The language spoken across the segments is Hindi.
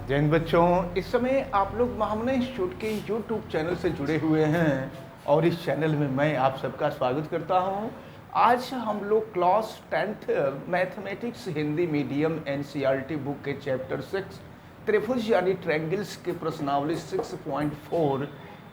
जैन बच्चों, इस समय आप लोग महामना इंस्टीट्यूट के यूट्यूब चैनल से जुड़े हुए हैं और इस चैनल में मैं आप सबका स्वागत करता हूं। आज हम लोग class 10th mathematics Hindi medium NCERT book के चैप्टर 6 त्रिभुज यानी ट्रायंगल्स के प्रश्नावली 6.4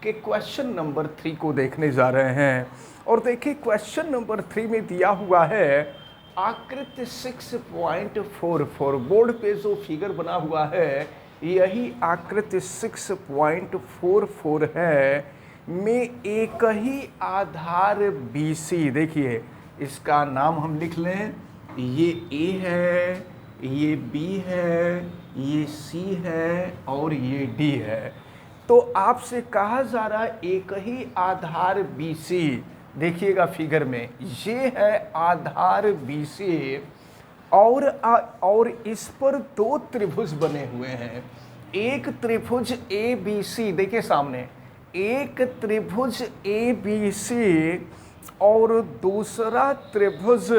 के क्वेश्चन नंबर 3 को देखने जा रहे हैं। और देखिए क्वेश्चन नंबर 3 में दिया हुआ है आकृति 6.44। बोर्ड पे जो फिगर बना हुआ है यही आकृति 6.44 है में एक ही आधार BC। देखिए इसका नाम हम लिख लें, ये A है, ये B है, ये C है और ये D है। तो आपसे कहा जा रहा है एक ही आधार BC। देखिएगा फिगर में ये है आधार BC और इस पर दो त्रिभुज बने हुए हैं। एक त्रिभुज ABC, देखिए सामने एक त्रिभुज ABC और दूसरा त्रिभुज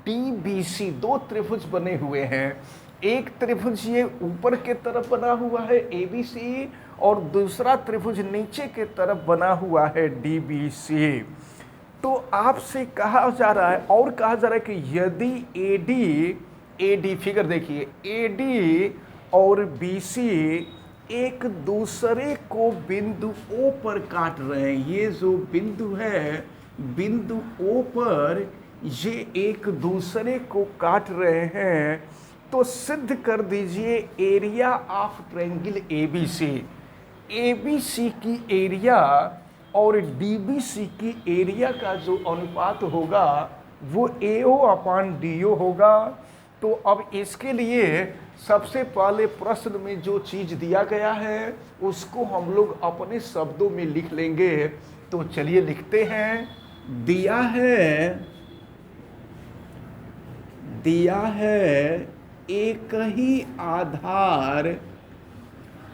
DBC। दो त्रिभुज बने हुए हैं। एक त्रिभुज ये ऊपर के तरफ बना हुआ है ABC और दूसरा त्रिभुज नीचे के तरफ बना हुआ है DBC। तो आपसे कहा जा रहा है और कहा जा रहा है कि यदि AD फिगर देखिए AD और BC एक दूसरे को बिंदु O पर काट रहे हैं। ये जो बिंदु है बिंदु O पर ये एक दूसरे को काट रहे हैं, तो सिद्ध कर दीजिए area of triangle ABC। ABC की एरिया और DBC की एरिया का जो अनुपात होगा वो AO/DO होगा। तो अब इसके लिए सबसे पहले प्रश्न में जो चीज़ दिया गया है उसको हम लोग अपने शब्दों में लिख लेंगे। तो चलिए लिखते हैं। दिया है एक ही आधार,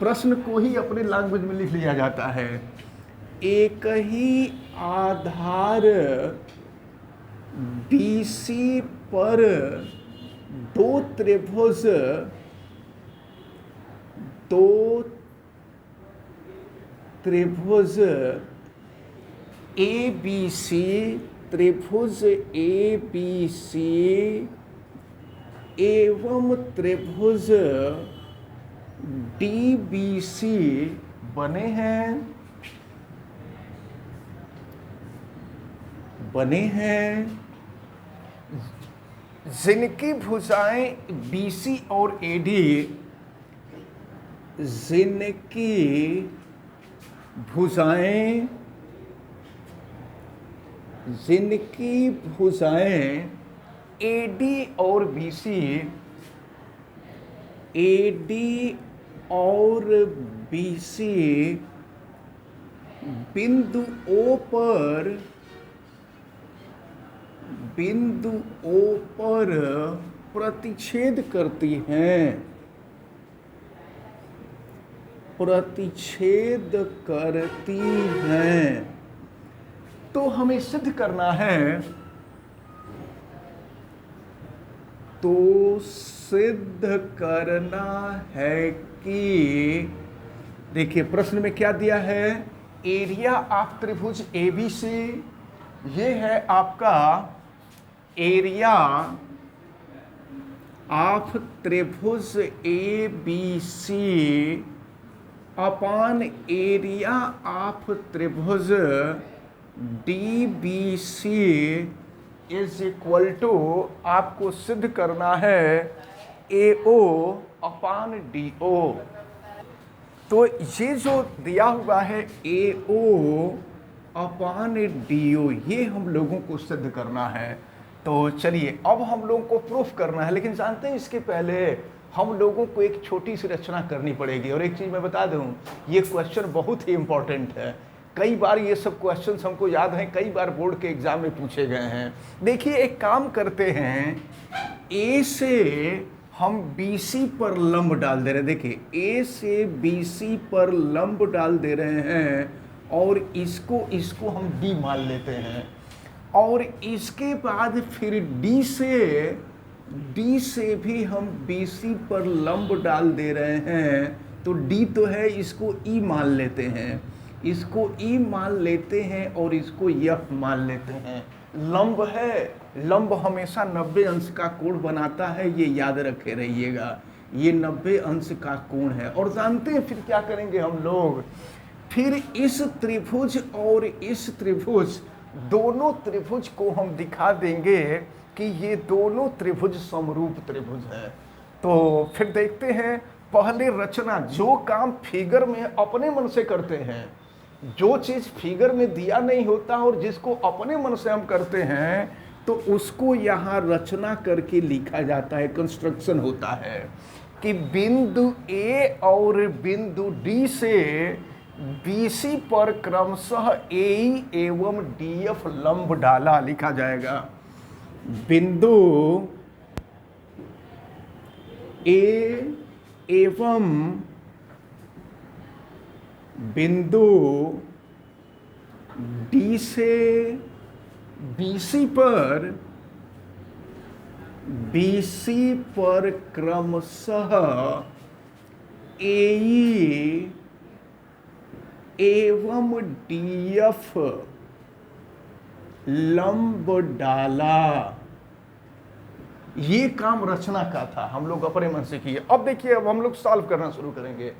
प्रश्न को ही अपने लैंग्वेज में लिख लिया जाता है। एक ही आधार BC पर दो त्रिभुज ABC, त्रिभुज ABC एवं त्रिभुज DBC बने हैं जिनकी भुजाएं BC और AD, जिनकी भुजाएं AD और BC बिंदु O पर प्रतिच्छेद करती हैं। तो हमें सिद्ध करना है, कि देखिए प्रश्न में क्या दिया है, एरिया ऑफ त्रिभुज ABC। ये है आपका एरिया ऑफ त्रिभुज ABC अपान एरिया ऑफ त्रिभुज DBC इज इक्वल टू, आपको सिद्ध करना है AO/DO। तो ये जो दिया हुआ है AO/DO ये हम लोगों को सिद्ध करना है। तो चलिए अब हम लोगों को प्रूफ करना है, लेकिन जानते हैं इसके पहले हम लोगों को एक छोटी सी रचना करनी पड़ेगी। और एक चीज़ मैं बता दूं, ये क्वेश्चन बहुत ही इंपॉर्टेंट है। कई बार ये सब क्वेश्चंस हमको याद हैं, कई बार बोर्ड के एग्जाम में पूछे गए हैं। देखिए एक काम करते हैं, A से हम BC पर लंब डाल दे रहे हैं। देखिए A से BC पर लंब डाल दे रहे हैं और इसको हम D मान लेते हैं। और इसके बाद फिर D से डी से भी हम BC पर लंब डाल दे रहे हैं, तो डी तो है, इसको ई मान लेते हैं, इसको ई मान लेते हैं और इसको यफ मान लेते हैं। लंब है, लंब हमेशा 90 अंश का कोण बनाता है, ये याद रखे रहिएगा, ये 90 अंश का कोण है। और जानते हैं फिर क्या करेंगे हम लोग, फिर इस त्रिभुज और इस त्रिभुज, दोनों त्रिभुज को हम दिखा देंगे कि ये दोनों त्रिभुज समरूप त्रिभुज है। तो फिर देखते हैं, पहले रचना, जो काम फिगर में अपने मन से करते हैं, जो चीज फिगर में दिया नहीं होता और जिसको अपने मन से हम करते हैं, तो उसको यहाँ रचना करके लिखा जाता है, कंस्ट्रक्शन होता है कि बिंदु ए और बिंदु डी से BC पर क्रमशः AE एवं DF लंब डाला, लिखा जाएगा। बिंदु A एवं बिंदु D से BC पर क्रमशः AE एवं DF लंब डाला। ये काम रचना का था, हम लोग अपने मन से किए। अब देखिए, अब हम लोग सॉल्व करना शुरू करेंगे।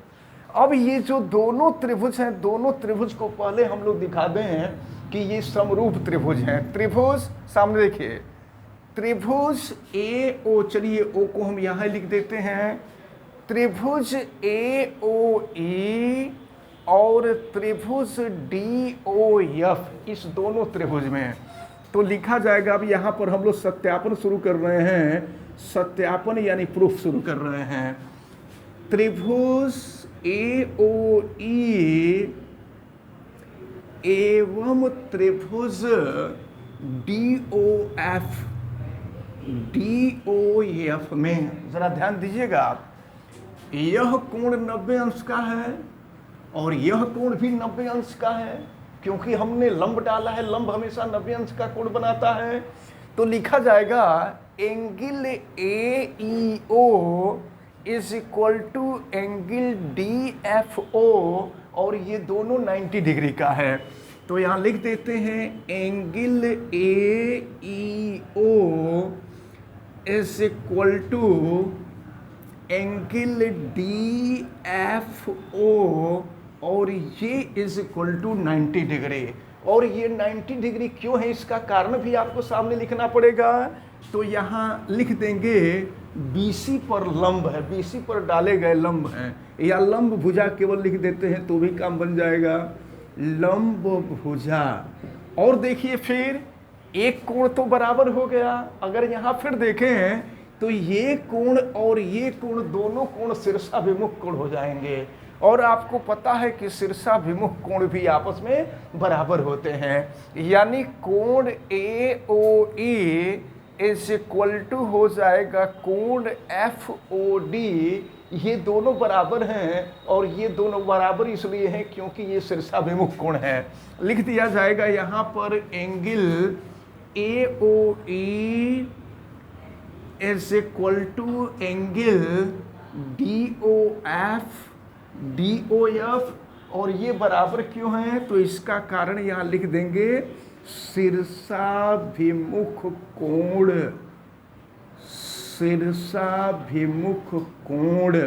अब ये जो दोनों त्रिभुज हैं, दोनों त्रिभुज को पहले हम लोग दिखा दें कि ये समरूप त्रिभुज हैं। त्रिभुज सामने देखिए, त्रिभुज AO, चलिए O को हम यहाँ लिख देते हैं, त्रिभुज AOE और त्रिभुज DOF, इस दोनों त्रिभुज में तो लिखा जाएगा। अब यहाँ पर हम लोग सत्यापन शुरू कर रहे हैं, सत्यापन यानी प्रूफ शुरू कर रहे हैं। त्रिभुज AOE एवं त्रिभुज DOF में जरा ध्यान दीजिएगा आप, यह कोण 90 अंश का है और यह कोण भी 90 अंश का है, क्योंकि हमने लंब डाला है, लंब हमेशा 90 अंश का कोण बनाता है। तो लिखा जाएगा angle AEO is equal to angle DFO, और ये दोनों 90 डिग्री का है। तो यहाँ लिख देते हैं angle AEO is equal to angle DFO, और ये इज इक्वल टू 90 डिग्री। और ये 90 डिग्री क्यों है, इसका कारण भी आपको सामने लिखना पड़ेगा। तो यहाँ लिख देंगे BC पर लंब है, BC पर डाले गए लंब हैं, या लंब भुजा केवल लिख देते हैं तो भी काम बन जाएगा, लंब भुजा। और देखिए फिर एक कोण तो बराबर हो गया। अगर यहाँ फिर देखें तो ये कोण और ये कोण, दोनों कोण शीर्षाभिमुख कोण हो जाएंगे। और आपको पता है कि शीर्षाभिमुख कोण भी आपस में बराबर होते हैं, यानी कोण AOE इज इक्वल टू हो जाएगा कोण FOD। ये दोनों बराबर हैं, और ये दोनों बराबर इसलिए हैं क्योंकि ये शीर्षाभिमुख कोण है। लिख दिया जाएगा यहाँ पर angle AOE is equal to angle DOF, और ये बराबर क्यों है, तो इसका कारण यहाँ लिख देंगे शीर्षाभिमुख कोण, शीर्षाभिमुख कोण,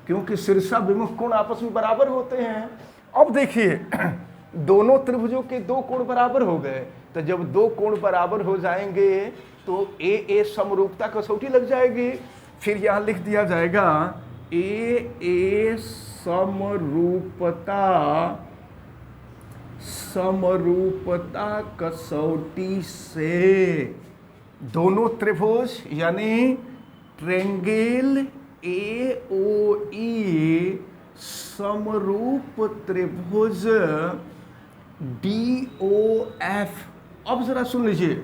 क्योंकि शीर्षाभिमुख कोण आपस में बराबर होते हैं। अब देखिए दोनों त्रिभुजों के दो कोण बराबर हो गए, तो जब दो कोण बराबर हो जाएंगे तो A समरूपता कसौटी लग जाएगी। फिर यहाँ लिख दिया जाएगा A समरूपता कसौटी से दोनों त्रिभुज यानी ट्रेंगल AOE समरूप त्रिभुज DOF। अब जरा सुन लीजिए,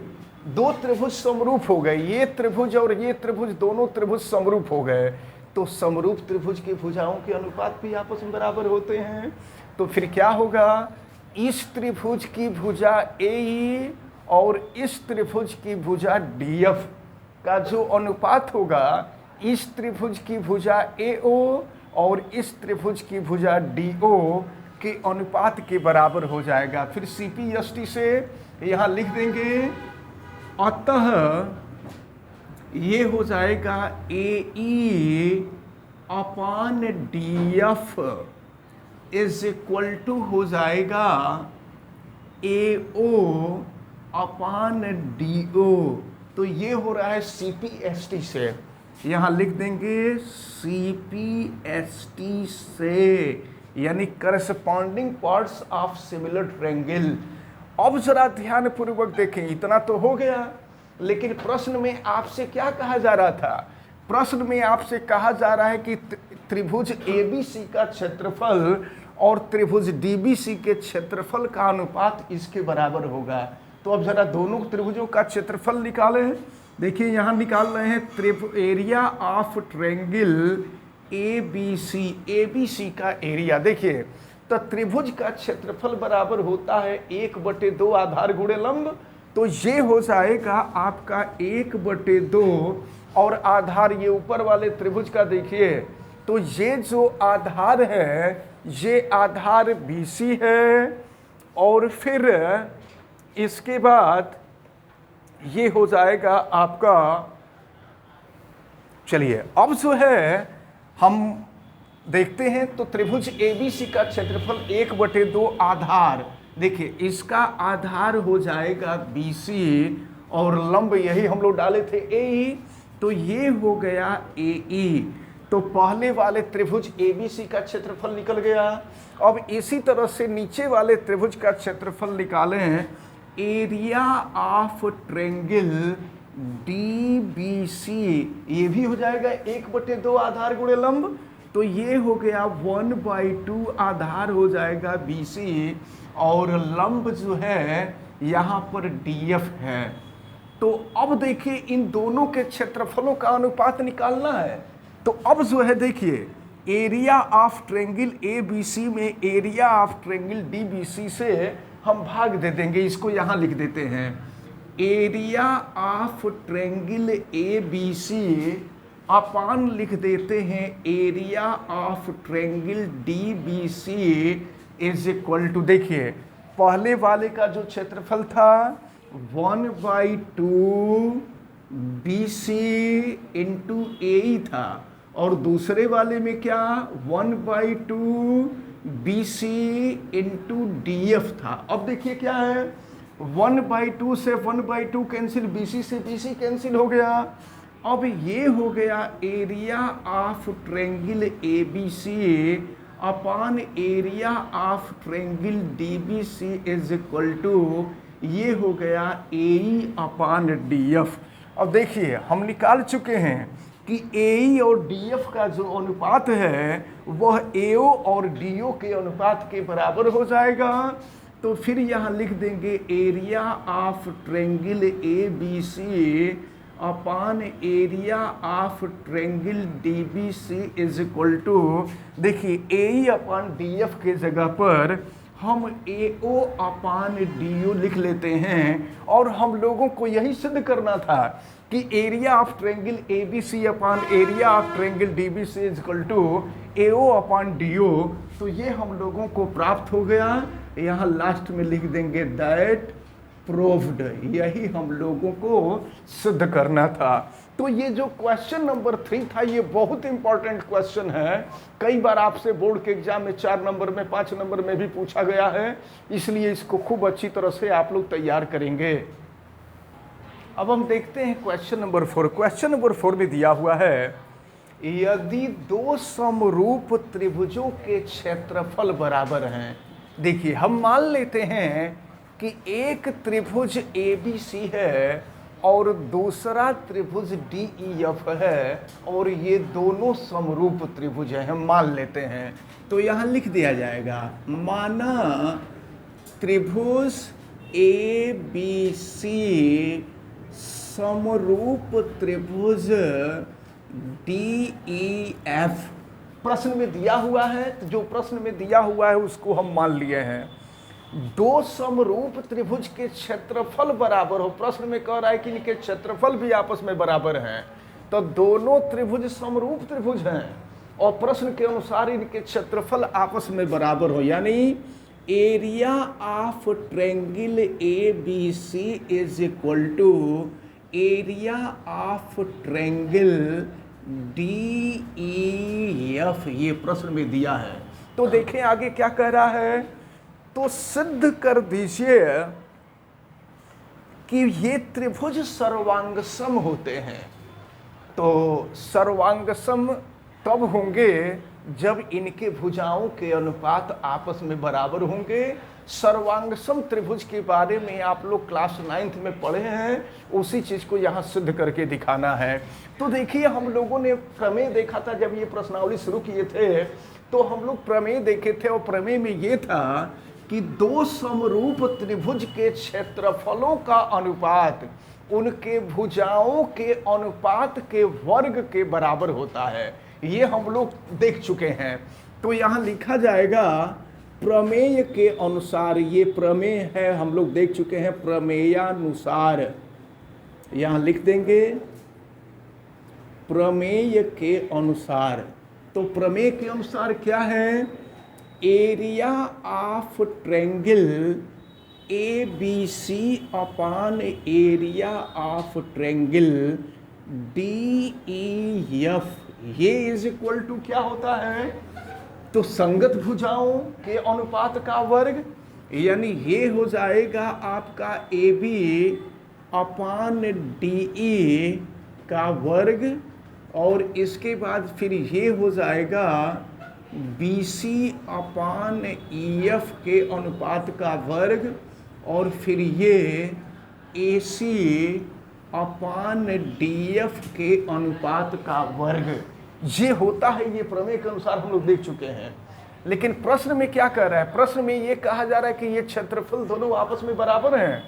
दो त्रिभुज समरूप हो गए, ये त्रिभुज और ये त्रिभुज, दोनों त्रिभुज समरूप हो गए। तो समरूप त्रिभुज की भुजाओं के अनुपात भी आपस में बराबर होते हैं। तो फिर क्या होगा, इस त्रिभुज की भुजा AE और इस त्रिभुज की भुजा DF का जो अनुपात होगा इस त्रिभुज की भुजा AO और इस त्रिभुज की भुजा DO के अनुपात के बराबर हो जाएगा। फिर CPST से यहाँ लिख देंगे, अतः ये हो जाएगा AE upon DF is equal to हो जाएगा AO अपान DO। तो ये हो रहा है CPST से, यहाँ लिख देंगे CPST से, यानी corresponding parts of similar triangle. अब जरा ध्यान पूर्वक देखें, इतना तो हो गया, लेकिन प्रश्न में आपसे क्या कहा जा रहा था? प्रश्न में आपसे कहा जा रहा है कि त्रिभुज ABC का क्षेत्रफल और त्रिभुज DBC के क्षेत्रफल का अनुपात इसके बराबर होगा। तो अब जरा दोनों त्रिभुजों का क्षेत्रफल निकालें। देखिए यहाँ निकाल रहे हैं एरिया ऑफ ट्रायंगल ABC का एरिया। देखिए तो त्रिभुज का क्षेत्रफल बराबर होता है 1/2 आधार गुणे लंब, तो ये हो जाएगा आपका 1/2 और आधार ये ऊपर वाले त्रिभुज का देखिए, तो ये जो आधार है ये आधार BC है, और फिर इसके बाद ये हो जाएगा आपका, चलिए अब जो है हम देखते हैं, तो त्रिभुज ABC का क्षेत्रफल 1/2 आधार, देखिए इसका आधार हो जाएगा BC और लंब यही हम लोग डाले थे AE, तो ये हो गया AE। तो पहले वाले त्रिभुज ABC का क्षेत्रफल निकल गया। अब इसी तरह से नीचे वाले त्रिभुज का क्षेत्रफल निकालें, एरिया ऑफ ट्रायंगल DBC, ये भी हो जाएगा 1/2 आधार गुणे लंब, तो ये हो गया 1/2 आधार हो जाएगा BC, और लंब जो है यहाँ पर DF है। तो अब देखिए इन दोनों के क्षेत्रफलों का अनुपात निकालना है। तो अब जो है देखिए एरिया ऑफ ट्रायंगल ABC में एरिया ऑफ ट्रायंगल DBC से हम भाग दे देंगे, इसको यहाँ लिख देते हैं, area of triangle ABC upon लिख देते हैं area of triangle DBC is equal to, देखिए पहले वाले का जो क्षेत्रफल था 1/2 BC इंटू AE था, और दूसरे वाले में क्या 1/2 BC इंटू DF था। अब देखिए क्या है, 1/2 से 1/2 कैंसिल, BC से BC कैंसिल हो गया। अब ये हो गया area of triangle ABC upon area of triangle DBC is equal to, ये हो गया AE अपान DF। अब देखिए हम निकाल चुके हैं कि AE और DF का जो अनुपात है वह AO और DO के अनुपात के बराबर हो जाएगा। तो फिर यहाँ लिख देंगे area of triangle ABC upon area of triangle DBC is equal to, देखिए AE अपान DF के जगह पर हम AO अपान DO लिख लेते हैं, और हम लोगों को यही सिद्ध करना था कि area of triangle ABC upon area of triangle DBC is equal to AO upon DO। तो ये हम लोगों को प्राप्त हो गया, यहाँ लास्ट में लिख देंगे दैट प्रूव्ड, यही हम लोगों को सिद्ध करना था। तो ये जो क्वेश्चन नंबर 3 था ये बहुत इंपॉर्टेंट क्वेश्चन है, कई बार आपसे बोर्ड के एग्जाम में 4 नंबर में 5 नंबर में भी पूछा गया है, इसलिए इसको खूब अच्छी तरह से आप लोग तैयार करेंगे। अब हम देखते हैं क्वेश्चन नंबर 4। क्वेश्चन नंबर 4 में दिया हुआ है, यदि दो समरूप त्रिभुजों के क्षेत्रफल बराबर हैं। देखिए हम मान लेते हैं कि एक त्रिभुज ABC है और दूसरा त्रिभुज DEF है, और ये दोनों समरूप त्रिभुज हैं, हम मान लेते हैं। तो यहाँ लिख दिया जाएगा, माना त्रिभुज ABC समरूप त्रिभुज DEF प्रश्न में दिया हुआ है, तो जो प्रश्न में दिया हुआ है उसको हम मान लिए हैं। दो समरूप त्रिभुज के क्षेत्रफल बराबर हो, प्रश्न में कह रहा है कि इनके क्षेत्रफल भी आपस में बराबर हैं, तो दोनों त्रिभुज समरूप त्रिभुज हैं और प्रश्न के अनुसार इनके क्षेत्रफल आपस में बराबर हो, यानी area of triangle A B C is equal to area of triangle D E F, ये प्रश्न में दिया है। तो देखें आगे क्या कह रहा है, तो सिद्ध कर दीजिए कि ये त्रिभुज सर्वांगसम होते हैं। तो सर्वांगसम तब होंगे जब इनके भुजाओं के अनुपात आपस में बराबर होंगे। सर्वांगसम त्रिभुज के बारे में आप लोग क्लास 9th में पढ़े हैं, उसी चीज को यहाँ सिद्ध करके दिखाना है। तो देखिए हम लोगों ने प्रमेय देखा था, जब ये प्रश्नावली शुरू किए थे तो हम लोग प्रमेय देखे थे और प्रमेय में ये था कि दो समरूप त्रिभुज के क्षेत्रफलों का अनुपात उनके भुजाओं के अनुपात के वर्ग के बराबर होता है, ये हम लोग देख चुके हैं। तो यहाँ लिखा जाएगा प्रमेय के अनुसार, ये प्रमेय है हम लोग देख चुके हैं, प्रमेयानुसार यहाँ लिख देंगे प्रमेय के अनुसार। तो प्रमेय के अनुसार क्या है, area of triangle A B C upon area of triangle D E F, ये इज इक्वल टू क्या होता है, तो संगत भुजाओं के अनुपात का वर्ग, यानी ये हो जाएगा आपका A B upon D E का वर्ग, और इसके बाद फिर ये हो जाएगा B C upon E F के अनुपात का वर्ग, और फिर ये A C upon D F के अनुपात का वर्ग, ये होता है। ये प्रमेय के अनुसार हम लोग देख चुके हैं। लेकिन प्रश्न में क्या कह रहा है, प्रश्न में ये कहा जा रहा है कि ये क्षेत्रफल दोनों आपस में बराबर हैं।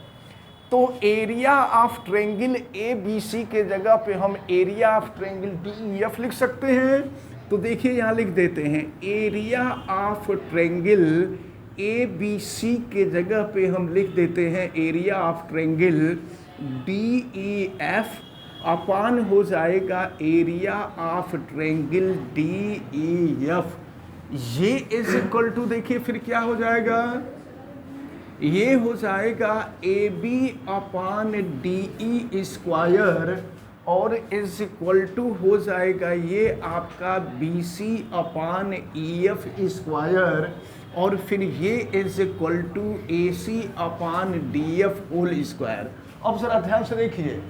तो area of triangle A B C के जगह पे हम area of triangle D E F लिख सकते हैं। तो देखिए यहाँ लिख देते हैं area of triangle A B C के जगह पे हम लिख देते हैं area of triangle D E F upon हो जाएगा area of triangle D E F. ये इज इक्वल टू, देखिए फिर क्या हो जाएगा, ये हो जाएगा ए B upon D E square, और इज इक्वल टू हो जाएगा ये आपका B C upon E F square, और फिर ये is equal to A C upon D F whole square. अब जरा ध्यान से देखिए,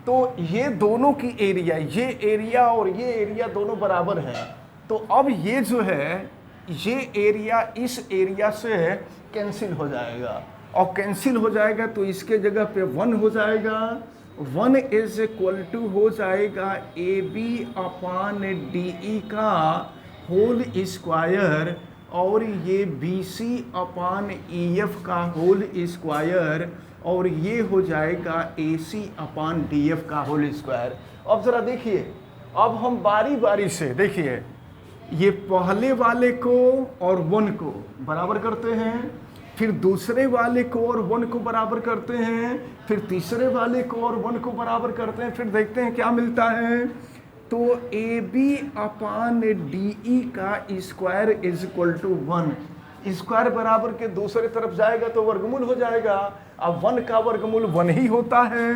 तो ये दोनों की एरिया, ये एरिया और ये एरिया दोनों बराबर हैं। तो अब ये जो है, ये एरिया इस एरिया से कैंसिल हो जाएगा, और कैंसिल हो जाएगा तो इसके जगह पे 1 हो जाएगा। 1 इज इक्वल टू हो जाएगा ए बी अपान डी ई का होल स्क्वायर, और ये B C upon E F का होल स्क्वायर, और ये हो जाएगा ए सी अपान डी एफ का होल स्क्वायर। अब ज़रा देखिए, अब हम बारी बारी से देखिए, ये पहले वाले को और 1 को बराबर करते हैं, फिर दूसरे वाले को और 1 को बराबर करते हैं, फिर तीसरे वाले को और 1 को बराबर करते हैं, फिर देखते हैं क्या मिलता है। तो A B upon D E का square is equal to 1, square बराबर के दूसरे तरफ जाएगा तो वर्गमूल हो जाएगा। अब 1 का वर्गमूल 1 ही होता है,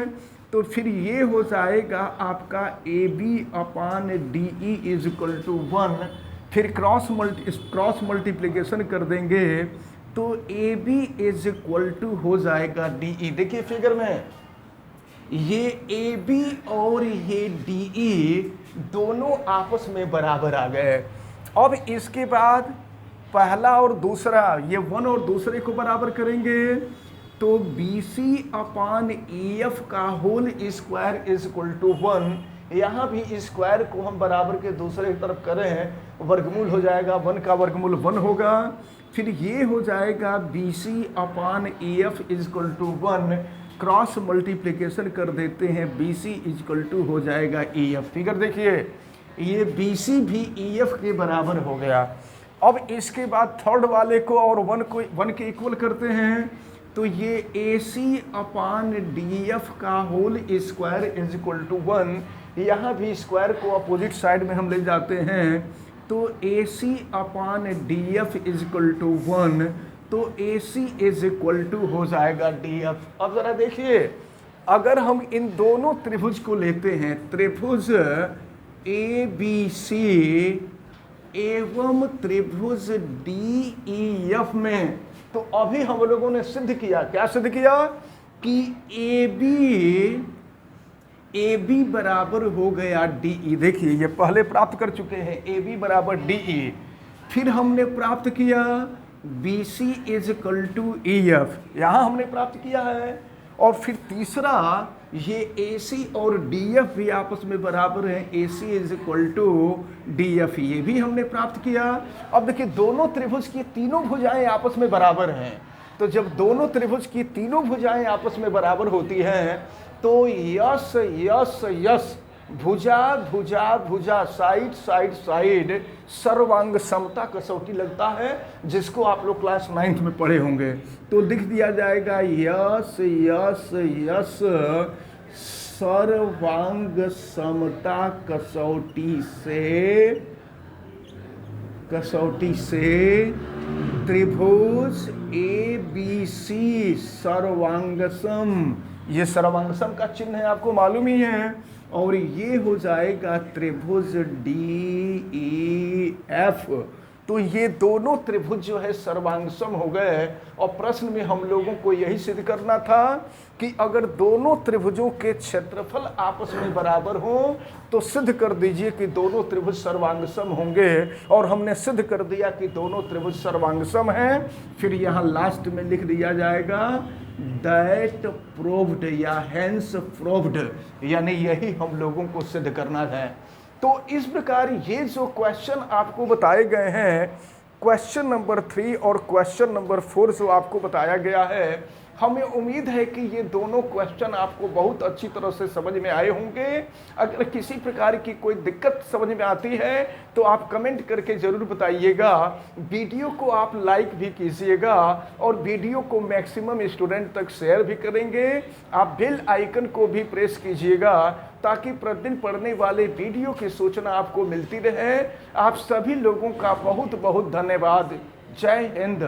तो फिर ये हो जाएगा आपका A B upon D E is equal to 1। फिर क्रॉस मल्टीप्लिकेशन कर देंगे तो A B is equal to हो जाएगा डी ई। देखिए फिगर में ये ए बी और ये डी ई दोनों आपस में बराबर आ गए। अब इसके बाद पहला और दूसरा, ये 1 और दूसरे को बराबर करेंगे, तो B C upon E F का whole square is equal to 1। यहाँ भी स्क्वायर को हम बराबर के दूसरे तरफ करें, वर्गमूल हो जाएगा, 1 का वर्गमूल 1 होगा। फिर ये हो जाएगा B C upon E F is equal to 1, cross multiplication कर देते हैं, B C is equal to हो जाएगा ई एफ। फिगर देखिए, ये बी सी भी ई एफ के बराबर हो गया। अब इसके बाद थर्ड वाले को और वन के इक्वल करते हैं, तो ये AC अपान DF का whole square is equal to 1। यहाँ भी स्क्वायर को अपोजिट साइड में हम ले जाते हैं, तो AC upon DF is equal to 1, तो AC इज इक्वल टू हो जाएगा DF। अब जरा देखिए, अगर हम इन दोनों त्रिभुज को लेते हैं, त्रिभुज ABC एवं त्रिभुज DEF में, तो अभी हम लोगों ने सिद्ध किया, क्या सिद्ध किया कि AB बराबर हो गया DE। देखिए ये पहले प्राप्त कर चुके हैं, AB बराबर DE। फिर हमने प्राप्त किया BC is equal to EF, यहां हमने प्राप्त किया है। और फिर तीसरा, ये AC और DF भी आपस में बराबर हैं, AC is equal to DF, ये भी हमने प्राप्त किया। अब देखिए दोनों त्रिभुज की तीनों भुजाएं आपस में बराबर हैं, तो जब दोनों त्रिभुज की तीनों भुजाएं आपस में बराबर होती हैं, तो यस यस यस, भुजा भुजा भुजा, साइड साइड साइड, सर्वांग समता कसौटी लगता है, जिसको आप लोग क्लास 9th में पढ़े होंगे। तो लिख दिया जाएगा यस यस यस, सर्वांग समता कसौटी से त्रिभुज ABC सर्वांगसम, ये सर्वांगसम का चिन्ह है, आपको मालूम ही है। और ये हो जाएगा त्रिभुज DEF। तो ये दोनों त्रिभुज जो है सर्वांगसम हो गए। और प्रश्न में हम लोगों को यही सिद्ध करना था कि अगर दोनों त्रिभुजों के क्षेत्रफल आपस में बराबर हो तो सिद्ध कर दीजिए कि दोनों त्रिभुज सर्वांगसम होंगे। और हमने सिद्ध कर दिया कि दोनों त्रिभुज सर्वांगसम हैं। फिर यहाँ लास्ट में लिख दिया जाएगा दैट प्रूव्ड या हेंस प्रूव्ड, यानी यही हम लोगों को सिद्ध करना है। तो इस प्रकार ये जो क्वेश्चन आपको बताए गए हैं, क्वेश्चन नंबर 3 और क्वेश्चन नंबर 4 जो आपको बताया गया है, हमें उम्मीद है कि ये दोनों क्वेश्चन आपको बहुत अच्छी तरह से समझ में आए होंगे। अगर किसी प्रकार की कोई दिक्कत समझ में आती है तो आप कमेंट करके ज़रूर बताइएगा। वीडियो को आप लाइक भी कीजिएगा और वीडियो को मैक्सिमम स्टूडेंट तक शेयर भी करेंगे। आप बेल आइकन को भी प्रेस कीजिएगा ताकि प्रतिदिन पढ़ने वाले वीडियो की सूचना आपको मिलती रहे। आप सभी लोगों का बहुत बहुत धन्यवाद। जय हिंद।